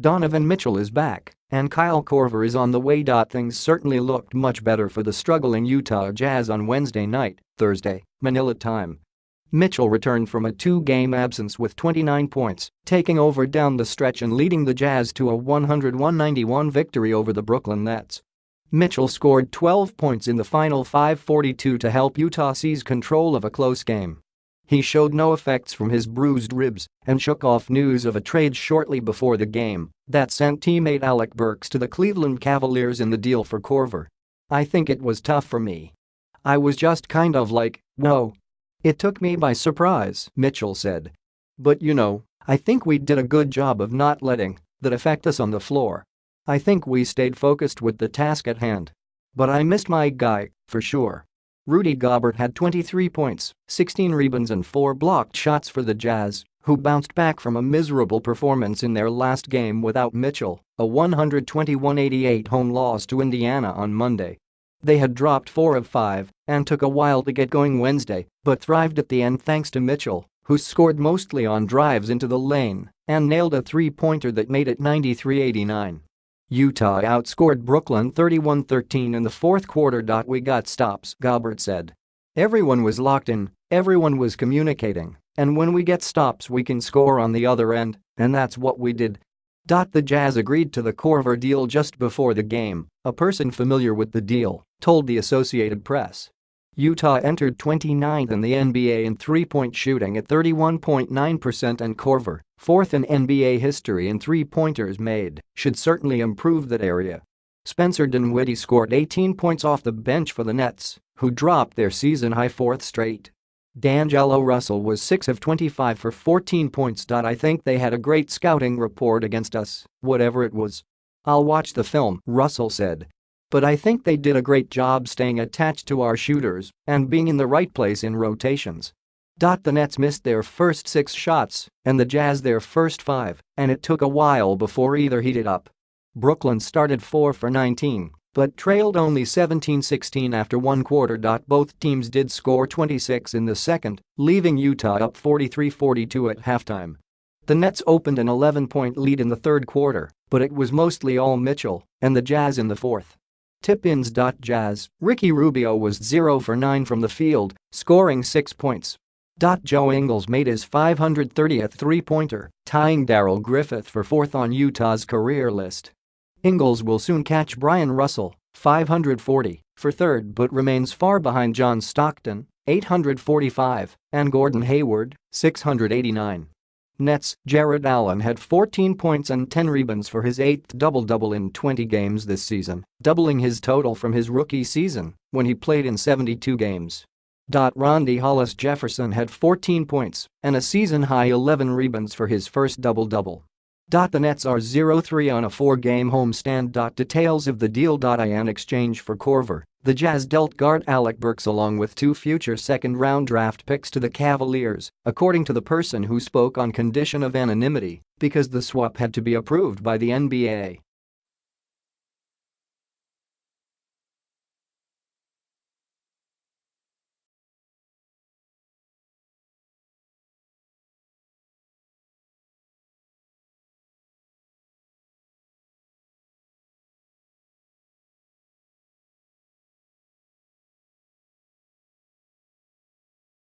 Donovan Mitchell is back, and Kyle Korver is on the way. Things certainly looked much better for the struggling Utah Jazz on Wednesday night, Thursday, Manila time. Mitchell returned from a two-game absence with 29 points, taking over down the stretch and leading the Jazz to a 101-91 victory over the Brooklyn Nets. Mitchell scored 12 points in the final 5:42 to help Utah seize control of a close game. He showed no effects from his bruised ribs and shook off news of a trade shortly before the game that sent teammate Alec Burks to the Cleveland Cavaliers in the deal for Korver. "I think it was tough for me. I was just kind of like, whoa. It took me by surprise," Mitchell said. "But I think we did a good job of not letting that affect us on the floor. I think we stayed focused with the task at hand. But I missed my guy, for sure." Rudy Gobert had 23 points, 16 rebounds and 4 blocked shots for the Jazz, who bounced back from a miserable performance in their last game without Mitchell, a 121-88 home loss to Indiana on Monday. They had dropped 4 of 5 and took a while to get going Wednesday, but thrived at the end thanks to Mitchell, who scored mostly on drives into the lane and nailed a three-pointer that made it 93-89. Utah outscored Brooklyn 31-13 in the fourth quarter. "We got stops," Gobert said. "Everyone was locked in, everyone was communicating, and when we get stops we can score on the other end, and that's what we did." The Jazz agreed to the Korver deal just before the game, a person familiar with the deal told the Associated Press. Utah entered 29th in the NBA in three-point shooting at 31.9%, and Korver, fourth in NBA history in three-pointers made, should certainly improve that area. Spencer Dinwiddie scored 18 points off the bench for the Nets, who dropped their season-high fourth straight. D'Angelo Russell was 6 of 25 for 14 points. "I think they had a great scouting report against us, whatever it was. I'll watch the film," Russell said. "But I think they did a great job staying attached to our shooters and being in the right place in rotations." The Nets missed their first 6 shots and the Jazz their first 5, and it took a while before either heated up. Brooklyn started 4 for 19 but trailed only 17-16 after one quarter. Both teams did score 26 in the second, leaving Utah up 43-42 at halftime. The Nets opened an 11-point lead in the third quarter, but it was mostly all Mitchell and the Jazz in the fourth. Tip-ins. Jazz, Ricky Rubio was 0 for 9 from the field, scoring 6 points. Joe Ingles made his 530th three-pointer, tying Darrell Griffith for fourth on Utah's career list. Ingles will soon catch Brian Russell, 540, for third but remains far behind John Stockton, 845, and Gordon Hayward, 689. Nets' Jared Allen had 14 points and 10 rebounds for his 8th double-double in 20 games this season, doubling his total from his rookie season when he played in 72 games. Rondae Hollis-Jefferson had 14 points and a season-high 11 rebounds for his first double-double. The Nets are 0-3 on a 4-game homestand. Details of the deal. In exchange for Korver, the Jazz dealt guard Alec Burks along with 2 future second-round draft picks to the Cavaliers, according to the person who spoke on condition of anonymity because the swap had to be approved by the NBA.